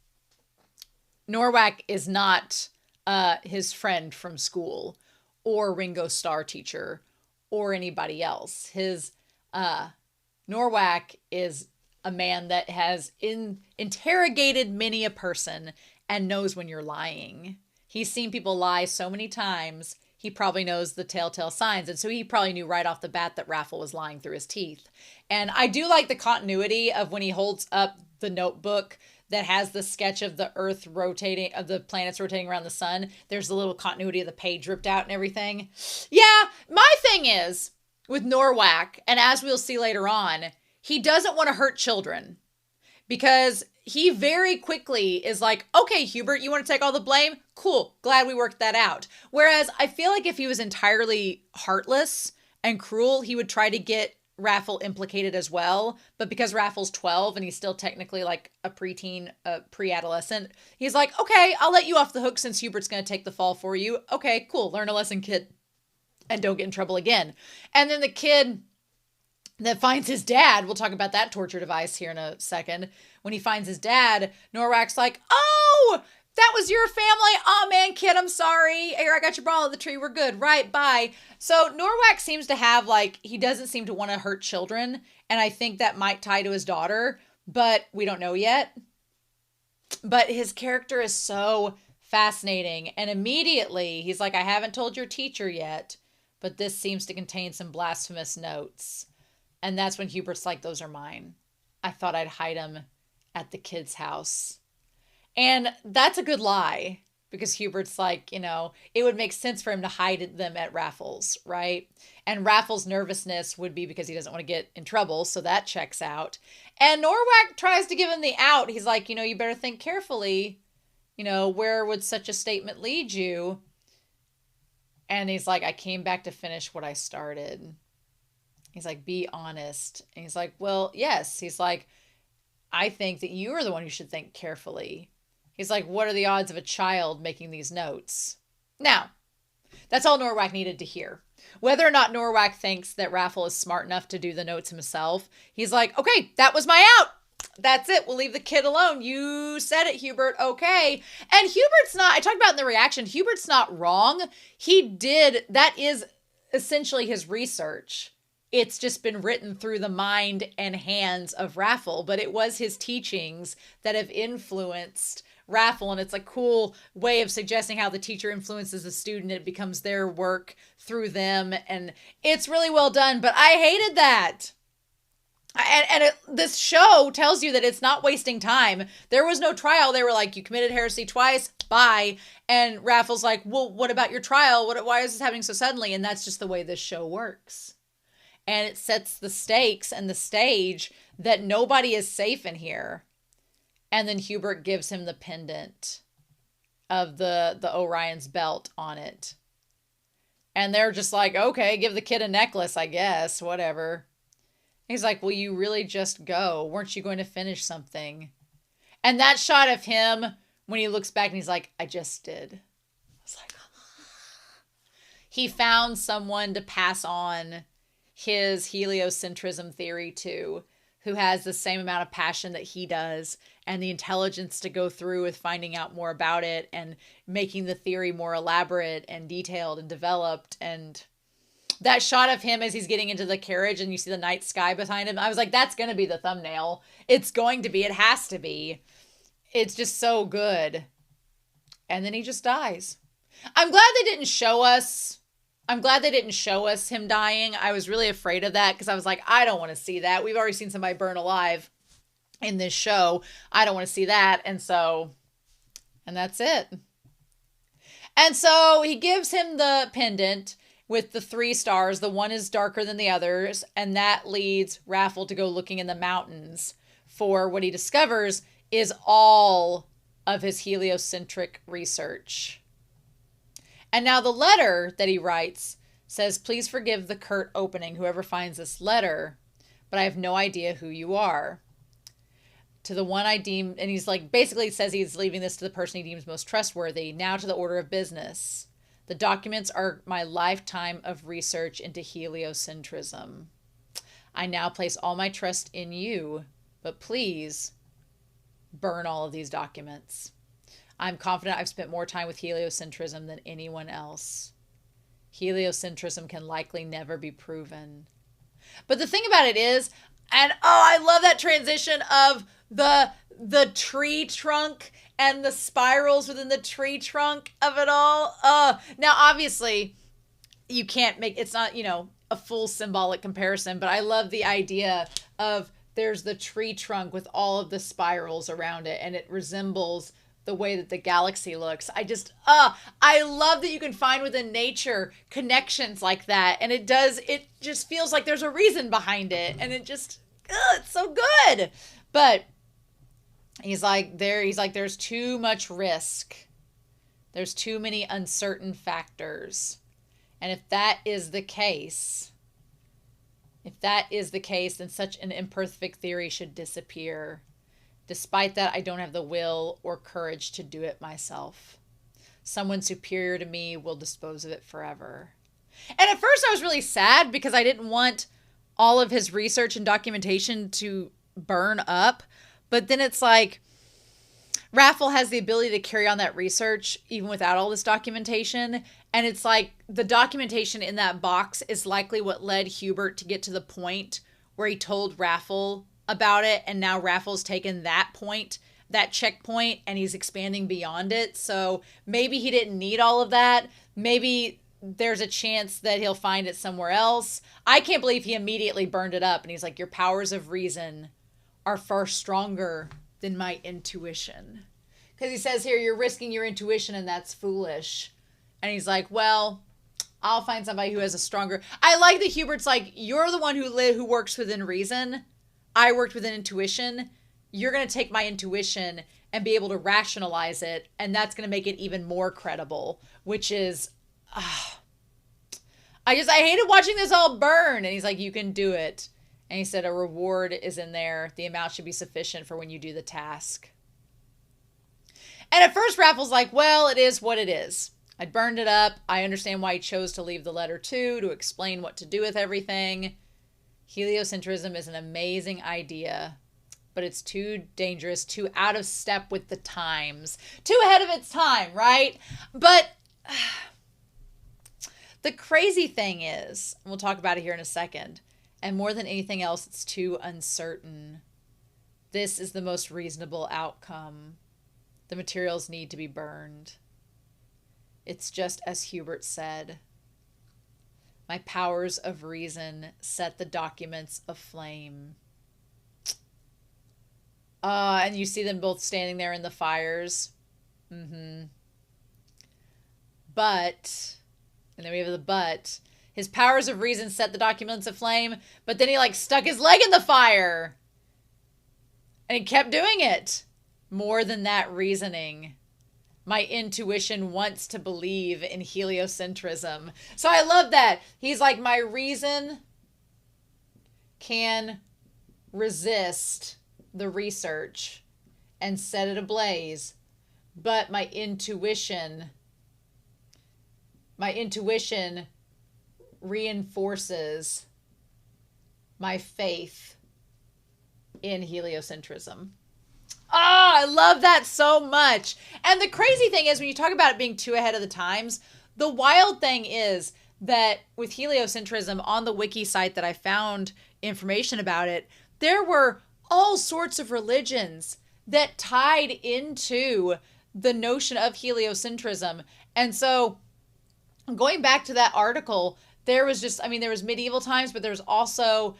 Norwak is not his friend from school or Ringo's star teacher or anybody else. His Norwak is a man that has interrogated many a person and knows when you're lying. He's seen people lie so many times, he probably knows the telltale signs. And so he probably knew right off the bat that Rafal was lying through his teeth. And I do like the continuity of when he holds up the notebook that has the sketch of the Earth rotating, of the planets rotating around the sun. There's a little continuity of the page ripped out and everything. Yeah, my thing is, with Norwak, and as we'll see later on, he doesn't want to hurt children. Because he very quickly is like, okay, Hubert, you want to take all the blame? Cool. Glad we worked that out. Whereas I feel like if he was entirely heartless and cruel, he would try to get Rafal implicated as well. But because Rafal's 12 and he's still technically like a preteen, pre-adolescent, he's like, okay, I'll let you off the hook since Hubert's going to take the fall for you. Okay, cool. Learn a lesson, kid. And don't get in trouble again. And then the kid that finds his dad, we'll talk about that torture device here in a second. When he finds his dad, Norwak's like, oh, that was your family? Oh man, kid, I'm sorry. Here, I got your ball of the tree. We're good. Right, bye. So Norwak seems to have, like, he doesn't seem to want to hurt children. And I think that might tie to his daughter, but we don't know yet. But his character is so fascinating. And immediately he's like, I haven't told your teacher yet, but this seems to contain some blasphemous notes. And that's when Hubert's like, those are mine. I thought I'd hide them at the kid's house. And that's a good lie, because Hubert's like, it would make sense for him to hide them at Rafal's, right? And Rafal's nervousness would be because he doesn't want to get in trouble, so that checks out. And Norwak tries to give him the out. He's like, you better think carefully. Where would such a statement lead you? And he's like, I came back to finish what I started. He's like, be honest. And he's like, well, yes. He's like, I think that you are the one who should think carefully. He's like, what are the odds of a child making these notes? Now, that's all Norwak needed to hear. Whether or not Norwak thinks that Rafal is smart enough to do the notes himself, he's like, okay, that was my out. That's it. We'll leave the kid alone. You said it, Hubert. Okay. And Hubert's not, I talked about in the reaction, Hubert's not wrong. That is essentially his research. It's just been written through the mind and hands of Rafal, but it was his teachings that have influenced Rafal, and it's a cool way of suggesting how the teacher influences the student. It becomes their work through them, and it's really well done, but I hated that. This show tells you that it's not wasting time. There was no trial. They were like, you committed heresy twice, bye. And Rafal's like, well, what about your trial? Why is this happening so suddenly? And that's just the way this show works. And it sets the stakes and the stage that nobody is safe in here. And then Hubert gives him the pendant of the Orion's belt on it. And they're just like, okay, give the kid a necklace, I guess, whatever. He's like, will you really just go? Weren't you going to finish something? And that shot of him when he looks back and he's like, I just did. I was like, he found someone to pass on his heliocentrism theory to, who has the same amount of passion that he does and the intelligence to go through with finding out more about it and making the theory more elaborate and detailed and developed. And that shot of him as he's getting into the carriage and you see the night sky behind him, I was like, that's going to be the thumbnail. It's going to be. It has to be. It's just so good. And then he just dies. I'm glad they didn't show us him dying. I was really afraid of that because I was like, I don't want to see that. We've already seen somebody burn alive in this show. I don't want to see that. And that's it. And so he gives him the pendant with the 3 stars. The one is darker than the others, and that leads Rafal to go looking in the mountains for what he discovers is all of his heliocentric research. And now the letter that he writes says, please forgive the curt opening, whoever finds this letter, but I have no idea who you are. To the one I deem, and he's like, basically says he's leaving this to the person he deems most trustworthy. Now to the order of business. The documents are my lifetime of research into heliocentrism. I now place all my trust in you, but please burn all of these documents. I'm confident I've spent more time with heliocentrism than anyone else. Heliocentrism can likely never be proven. But the thing about it is, and I love that transition of the tree trunk and the spirals within the tree trunk of it all. Now, obviously, you can't make, it's not, a full symbolic comparison, but I love the idea of there's the tree trunk with all of the spirals around it, and it resembles the way that the galaxy looks. I love that you can find within nature connections like that. And it just feels like there's a reason behind it. And it's so good. But he's like, there's too much risk. There's too many uncertain factors. And if that is the case, then such an imperfect theory should disappear. Despite that, I don't have the will or courage to do it myself. Someone superior to me will dispose of it forever. And at first I was really sad because I didn't want all of his research and documentation to burn up. But then it's like, Rafal has the ability to carry on that research even without all this documentation. And it's like the documentation in that box is likely what led Hubert to get to the point where he told Rafal about it. And now Rafal's taken that point, that checkpoint, and he's expanding beyond it. So maybe he didn't need all of that. Maybe there's a chance that he'll find it somewhere else. I can't believe he immediately burned it up. And he's like, your powers of reason are far stronger than my intuition. Because he says here, you're risking your intuition and that's foolish. And he's like, well, I'll find somebody who has a stronger... I like that Hubert's like, you're the one who works within reason. I worked within intuition. You're going to take my intuition and be able to rationalize it. And that's going to make it even more credible, which is... I hated watching this all burn. And he's like, you can do it. And he said, a reward is in there. The amount should be sufficient for when you do the task. And at first, Rafal's like, well, it is what it is. I burned it up. I understand why he chose to leave the letter too, to explain what to do with everything. Heliocentrism is an amazing idea, but it's too dangerous, too out of step with the times, too ahead of its time, right? But the crazy thing is, and we'll talk about it here in a second, and more than anything else, it's too uncertain. This is the most reasonable outcome. The materials need to be burned. It's just as Hubert said. My powers of reason set the documents aflame. And you see them both standing there in the fires. But, and then we have the but, his powers of reason set the documents aflame, but then he like stuck his leg in the fire. And he kept doing it. More than that reasoning. My intuition wants to believe in heliocentrism. So I love that. He's like, my reason can resist the research and set it ablaze. But my intuition reinforces my faith in heliocentrism. I love that so much. And the crazy thing is, when you talk about it being too ahead of the times, the wild thing is that with heliocentrism, on the wiki site that I found information about it, there were all sorts of religions that tied into the notion of heliocentrism. And so going back to that article, there was medieval times, but there was also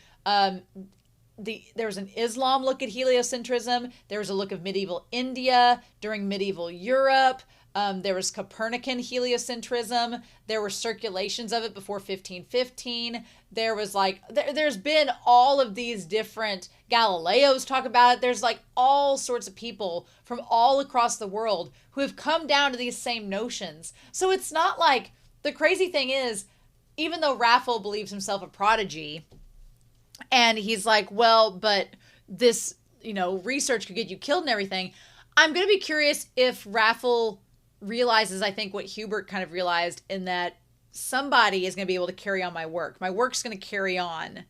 there was an Islam look at heliocentrism. There was a look of medieval India during medieval Europe. There was Copernican heliocentrism. There were circulations of it before 1515. There was there's been all of these different, Galileo's talk about it. There's like all sorts of people from all across the world who have come down to these same notions. So it's not like, the crazy thing is, even though Rafal believes himself a prodigy, and he's like, well, but this, research could get you killed and everything. I'm going to be curious if Rafal realizes, I think, what Hubert kind of realized, in that somebody is going to be able to carry on my work. My work's going to carry on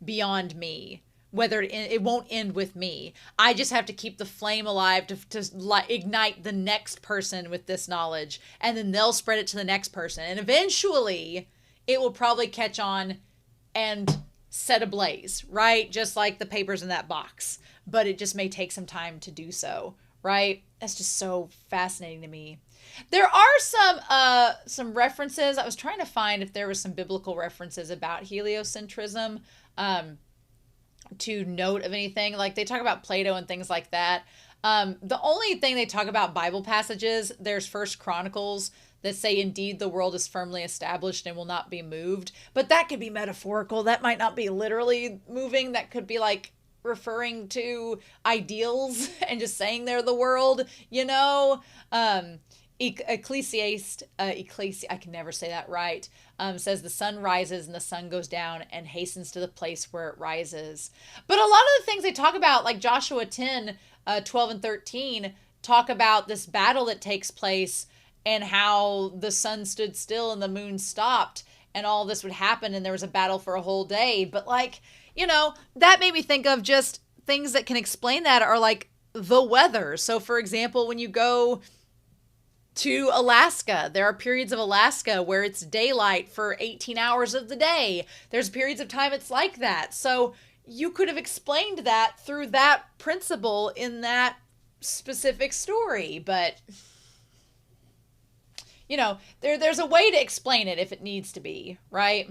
beyond me, whether it won't end with me. I just have to keep the flame alive to ignite the next person with this knowledge, and then they'll spread it to the next person. And eventually it will probably catch on and set ablaze, right? Just like the papers in that box, but it just may take some time to do so, right? That's just so fascinating to me. There are some references. I was trying to find if there was some biblical references about heliocentrism to note of anything. Like, they talk about Plato and things like that. The only thing they talk about Bible passages, there's First Chronicles that say, indeed, the world is firmly established and will not be moved. But that could be metaphorical. That might not be literally moving. That could be like referring to ideals and just saying they're the world, Ecclesiast, I can never say that right, says the sun rises and the sun goes down and hastens to the place where it rises. But a lot of the things they talk about, like Joshua 10, 12 and 13, talk about this battle that takes place and how the sun stood still and the moon stopped and all this would happen and there was a battle for a whole day. But that made me think of just things that can explain that are like the weather. So, for example, when you go to Alaska, there are periods of Alaska where it's daylight for 18 hours of the day. There's periods of time it's like that. So you could have explained that through that principle in that specific story. But, you know, there's a way to explain it if it needs to be, right?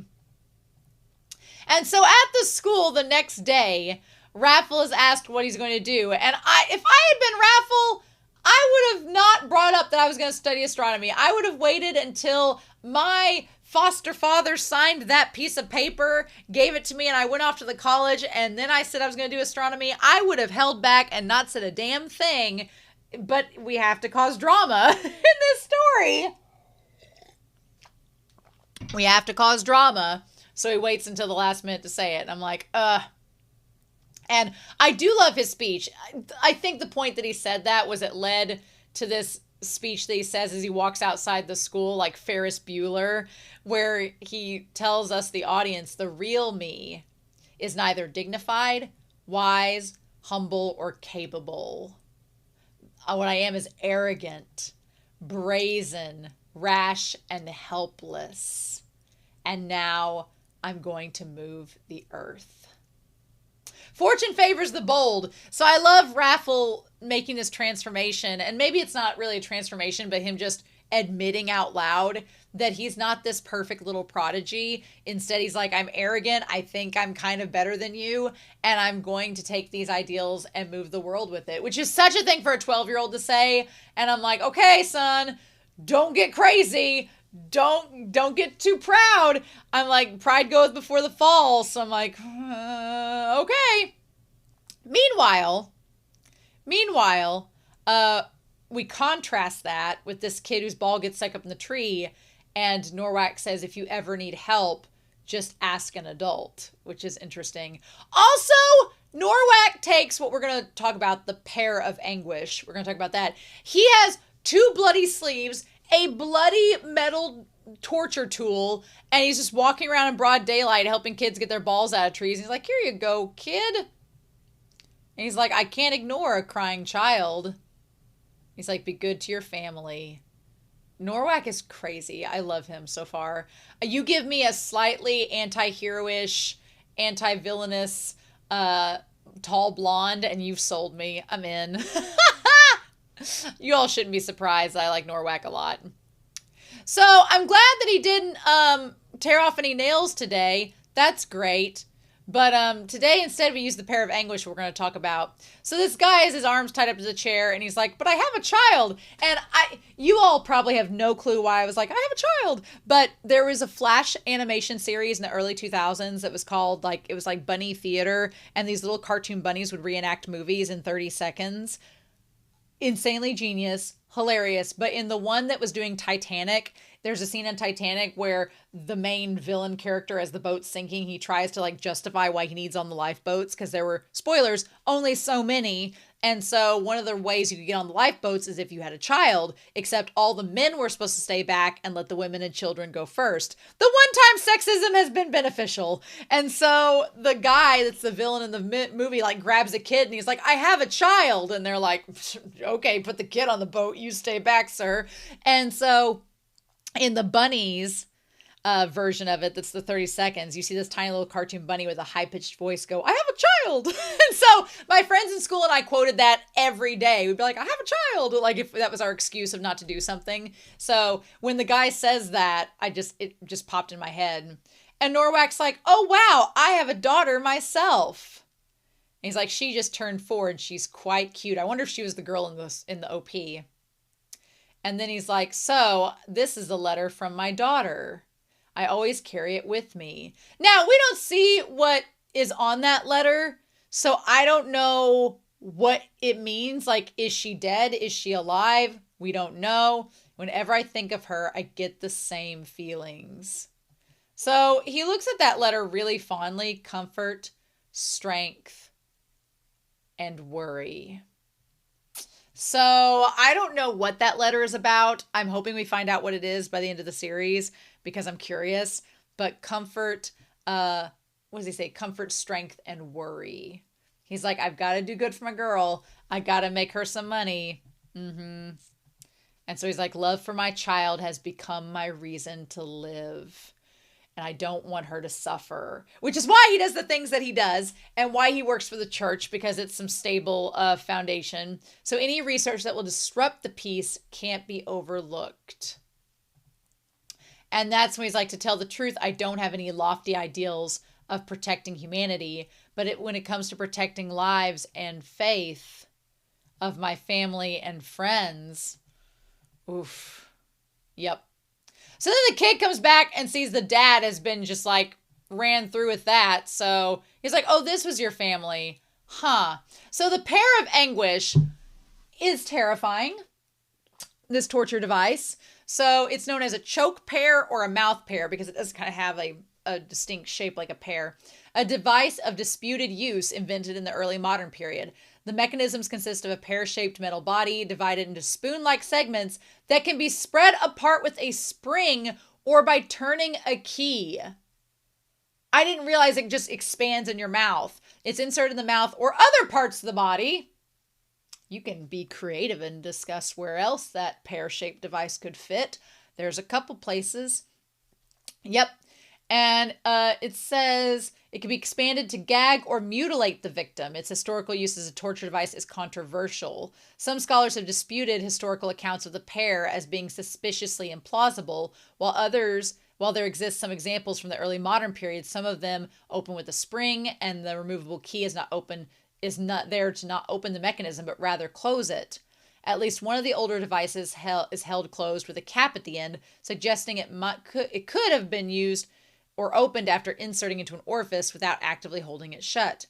And so at the school the next day, Rafal is asked what he's going to do. And if I had been Rafal, I would have not brought up that I was going to study astronomy. I would have waited until my foster father signed that piece of paper, gave it to me, and I went off to the college, and then I said I was going to do astronomy. I would have held back and not said a damn thing, but we have to cause drama in this story. We have to cause drama. So he waits until the last minute to say it. And I'm like, And I do love his speech. I think the point that he said that was it led to this speech that he says as he walks outside the school, like Ferris Bueller, where he tells us, the audience, the real me is neither dignified, wise, humble, or capable. What I am is arrogant, brazen, rash, and helpless. And now I'm going to move the earth. Fortune favors the bold. So I love Rafal making this transformation. And maybe it's not really a transformation, but him just admitting out loud that he's not this perfect little prodigy. Instead, he's like, I'm arrogant. I think I'm kind of better than you. And I'm going to take these ideals and move the world with it, which is such a thing for a 12-year-old to say. And I'm like, okay, son, don't get crazy. Don't get too proud. I'm like, pride goeth before the fall. So I'm like, okay. Meanwhile, we contrast that with this kid whose ball gets stuck up in the tree, and Norwak says, if you ever need help, just ask an adult, which is interesting. Also, Norwak takes what we're going to talk about, the pear of anguish. We're going to talk about that. He has 2 bloody sleeves, a bloody metal torture tool, and he's just walking around in broad daylight helping kids get their balls out of trees. He's like, here you go, kid. And he's like, I can't ignore a crying child. He's like, be good to your family. Norwak is crazy. I love him so far. You give me a slightly anti-hero-ish, anti-villainous, tall blonde, and you've sold me. I'm in. You all shouldn't be surprised. I like Norwak a lot. So I'm glad that he didn't tear off any nails today. That's great. But today, instead, we use the pear of anguish we're going to talk about. So this guy has his arms tied up to the chair, and he's like, but I have a child. And you all probably have no clue why I was like, I have a child. But there was a Flash animation series in the early 2000s that was called, like, it was like Bunny Theater, and these little cartoon bunnies would reenact movies in 30 seconds. Insanely genius, hilarious. But in the one that was doing Titanic, there's a scene in Titanic where the main villain character, as the boat's sinking, he tries to like justify why he needs on the lifeboats because there were, spoilers, only so many. And so one of the ways you could get on the lifeboats is if you had a child, except all the men were supposed to stay back and let the women and children go first. The one-time sexism has been beneficial. And so the guy that's the villain in the movie like grabs a kid and he's like, I have a child. And they're like, okay, put the kid on the boat. You stay back, sir. And so in the bunnies version of it, that's the 30 seconds, you see this tiny little cartoon bunny with a high-pitched voice go, I have a child. And so my friends in school and I quoted that every day. We'd be like, I have a child, like if that was our excuse of not to do something. So when the guy says that, it just popped in my head. And Norwak's like, oh wow, I have a daughter myself. And he's like, she just turned 4 and she's quite cute. I wonder if she was the girl in the OP. And then he's like, so this is a letter from my daughter. I always carry it with me. Now, we don't see what is on that letter, so I don't know what it means. Like, is she dead? Is she alive? We don't know. Whenever I think of her, I get the same feelings. So he looks at that letter really fondly. Comfort, strength, and worry. So I don't know what that letter is about. I'm hoping we find out what it is by the end of the series because I'm curious. But comfort, what does he say? Comfort, strength, and worry. He's like, I've got to do good for my girl. I got to make her some money. And so he's like, love for my child has become my reason to live. And I don't want her to suffer, which is why he does the things that he does and why he works for the church, because it's some stable foundation. So any research that will disrupt the peace can't be overlooked. And that's when he's like, to tell the truth, I don't have any lofty ideals of protecting humanity, but when it comes to protecting lives and faith of my family and friends, oof, yep. So then the kid comes back and sees the dad has been just like ran through with that. So he's like, oh, this was your family. Huh. So the pear of anguish is terrifying, this torture device. So it's known as a choke pear or a mouth pear because it does kind of have a distinct shape like a pear. A device of disputed use invented in the early modern period. The mechanisms consist of a pear-shaped metal body divided into spoon-like segments that can be spread apart with a spring or by turning a key. I didn't realize it just expands in your mouth. It's inserted in the mouth or other parts of the body. You can be creative and discuss where else that pear-shaped device could fit. There's a couple places. Yep. And it says it can be expanded to gag or mutilate the victim. Its historical use as a torture device is controversial. Some scholars have disputed historical accounts of the pear as being suspiciously implausible, while there exist some examples from the early modern period, some of them open with a spring, and the removable key is not there to not open the mechanism, but rather close it. At least one of the older devices is held closed with a cap at the end, suggesting it could have been used or opened after inserting into an orifice without actively holding it shut.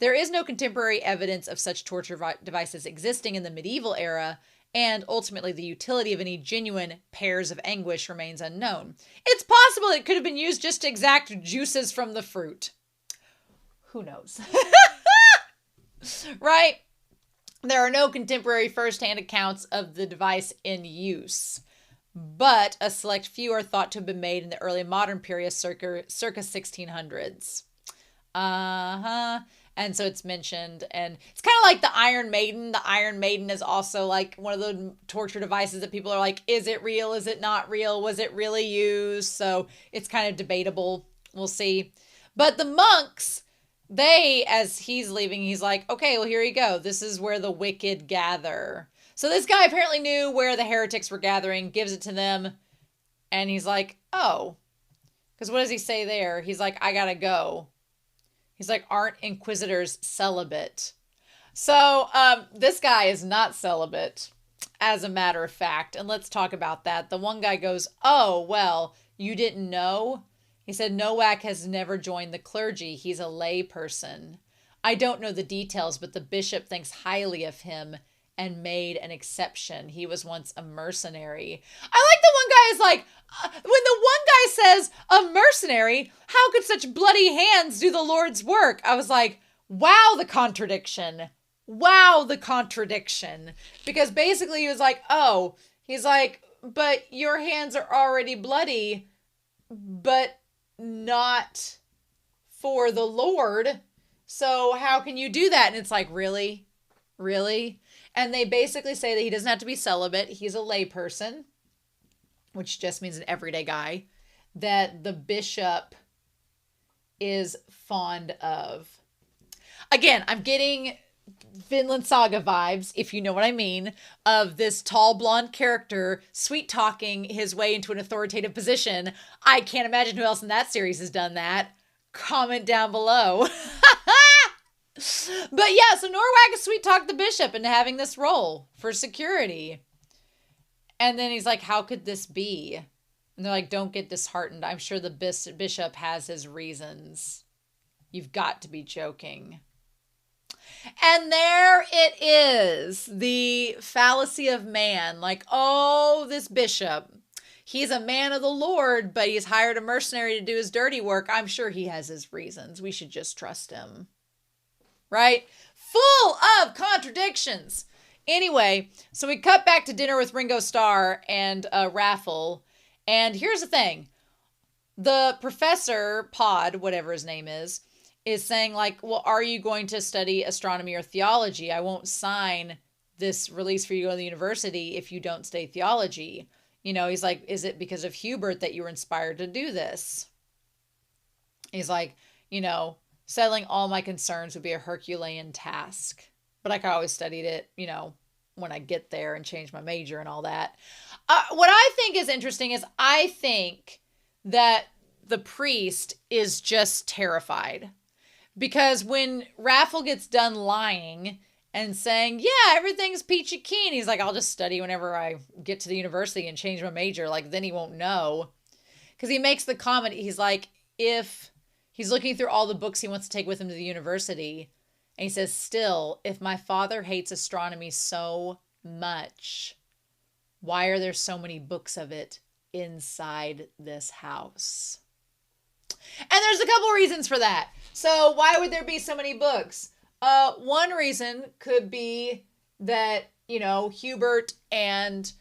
There is no contemporary evidence of such torture devices existing in the medieval era, and ultimately the utility of any genuine pears of anguish remains unknown. It's possible it could have been used just to extract juices from the fruit. Who knows? Right? There are no contemporary first-hand accounts of the device in use, but a select few are thought to have been made in the early modern period, circa 1600s. And so it's mentioned, and it's kind of like the Iron Maiden. The Iron Maiden is also like one of the torture devices that people are like, is it real? Is it not real? Was it really used? So it's kind of debatable. We'll see. But the monks, as he's leaving, he's like, okay, well, here you go. This is where the wicked gather. So this guy apparently knew where the heretics were gathering, gives it to them, and he's like, oh. Because what does he say there? He's like, I gotta go. He's like, aren't inquisitors celibate? So this guy is not celibate, as a matter of fact. And let's talk about that. The one guy goes, oh, well, you didn't know? He said, Norwak has never joined the clergy. He's a lay person. I don't know the details, but the bishop thinks highly of him and made an exception. He was once a mercenary. I like the one guy is like, when the one guy says a mercenary, how could such bloody hands do the Lord's work? I was like, wow, the contradiction. Wow, the contradiction. Because basically he was like, oh, he's like, but your hands are already bloody, but not for the Lord. So how can you do that? And it's like, really? Really? And they basically say that he doesn't have to be celibate. He's a lay person, which just means an everyday guy, that the bishop is fond of. Again, I'm getting Vinland Saga vibes, if you know what I mean, of this tall blonde character sweet-talking his way into an authoritative position. I can't imagine who else in that series has done that. Comment down below. But yeah, so Norwak has sweet-talked the bishop into having this role for security. And then he's like, how could this be? And they're like, don't get disheartened. I'm sure the bishop has his reasons. You've got to be joking. And there it is. The fallacy of man. Like, oh, this bishop. He's a man of the Lord, but he's hired a mercenary to do his dirty work. I'm sure he has his reasons. We should just trust him. Right? Full of contradictions. Anyway, so we cut back to dinner with Ringo Starr and Rafal. And here's the thing. The professor, Pod, whatever his name is is saying like, well, are you going to study astronomy or theology? I won't sign this release for you to go to the university if you don't study theology. He's like, is it because of Hubert that you were inspired to do this? He's like, settling all my concerns would be a Herculean task. But I could always studied it, when I get there and change my major and all that. What I think is interesting is I think that the priest is just terrified. Because when Rafal gets done lying and saying, yeah, everything's peachy keen, he's like, I'll just study whenever I get to the university and change my major. Like, then he won't know. Because he makes the comment, he's like, if he's looking through all the books he wants to take with him to the university, and he says, still, if my father hates astronomy so much, why are there so many books of it inside this house? And there's a couple reasons for that. So why would there be so many books? One reason could be that, Hubert and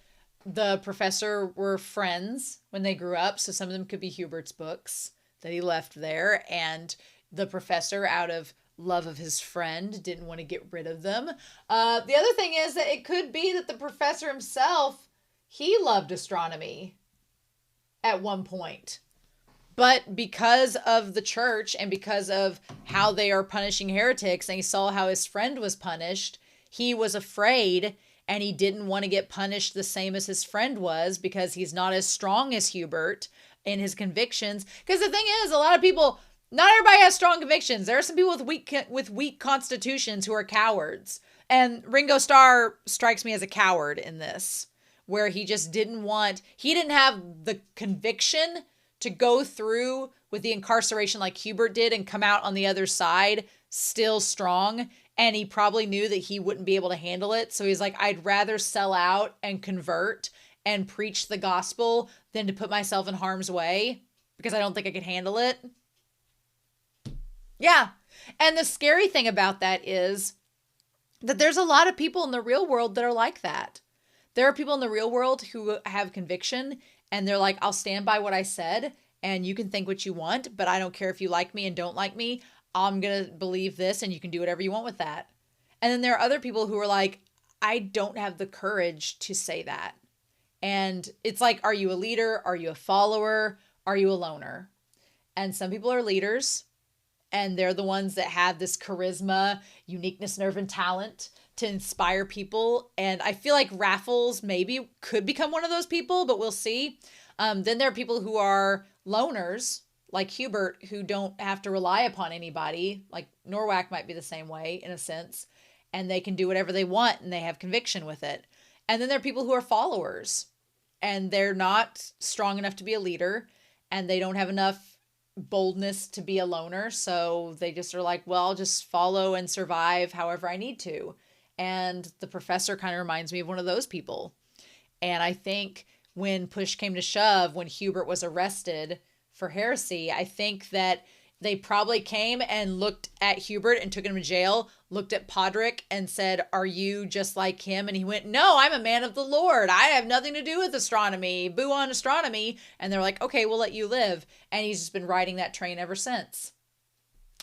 the professor were friends when they grew up. So some of them could be Hubert's books that he left there. And the professor, out of love of his friend, didn't want to get rid of them. The other thing is that it could be that the professor himself, he loved astronomy at one point. But because of the church and because of how they are punishing heretics, and he saw how his friend was punished, he was afraid and he didn't want to get punished the same as his friend was, because he's not as strong as Hubert in his convictions. Because the thing is, a lot of people, not everybody has strong convictions. There are some people with weak constitutions who are cowards. And Ringo Starr strikes me as a coward in this, where he didn't have the conviction to go through with the incarceration like Hubert did and come out on the other side still strong. And he probably knew that he wouldn't be able to handle it. So he's like, I'd rather sell out and convert and preach the gospel than to put myself in harm's way, because I don't think I could handle it. Yeah. And the scary thing about that is that there's a lot of people in the real world that are like that. There are people in the real world who have conviction, and they're like, I'll stand by what I said, and you can think what you want, but I don't care if you like me and don't like me. I'm going to believe this, and you can do whatever you want with that. And then there are other people who are like, I don't have the courage to say that. And it's like, are you a leader? Are you a follower? Are you a loner? And some people are leaders, and they're the ones that have this charisma, uniqueness, nerve, and talent to inspire people. And I feel like Rafal's maybe could become one of those people, but we'll see. Then there are people who are loners, like Hubert, who don't have to rely upon anybody. Like Norwak might be the same way in a sense, and they can do whatever they want and they have conviction with it. And then there are people who are followers, and they're not strong enough to be a leader, and they don't have enough boldness to be a loner. So they just are like, well, I'll just follow and survive however I need to. And the professor kind of reminds me of one of those people. And I think when push came to shove, when Hubert was arrested for heresy, I think that they probably came and looked at Hubert and took him to jail, looked at Podrick and said, are you just like him? And he went, no, I'm a man of the Lord. I have nothing to do with astronomy. Boo on astronomy. And they're like, okay, we'll let you live. And he's just been riding that train ever since.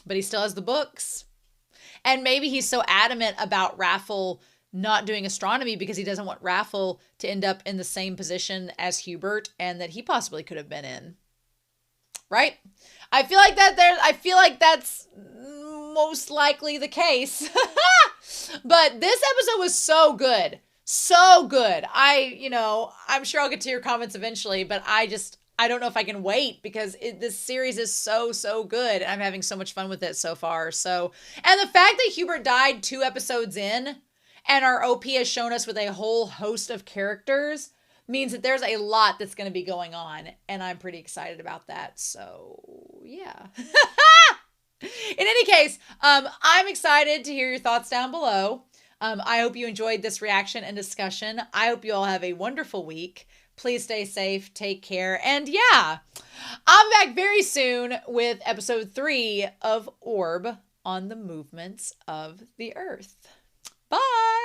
But he still has the books. And maybe he's so adamant about Rafal not doing astronomy because he doesn't want Rafal to end up in the same position as Hubert and that he possibly could have been in. Right? I feel like that's most likely the case. But this episode was so good. So good. I'm sure I'll get to your comments eventually, but I don't know if I can wait because this series is so good. I'm having so much fun with it so far. So, and the fact that Hubert died 2 episodes in and our OP has shown us with a whole host of characters means that there's a lot that's going to be going on. And I'm pretty excited about that. So yeah. In any case, I'm excited to hear your thoughts down below. I hope you enjoyed this reaction and discussion. I hope you all have a wonderful week. Please stay safe, take care, and yeah, I'm back very soon with episode 3 of ORB on the movements of the Earth. Bye!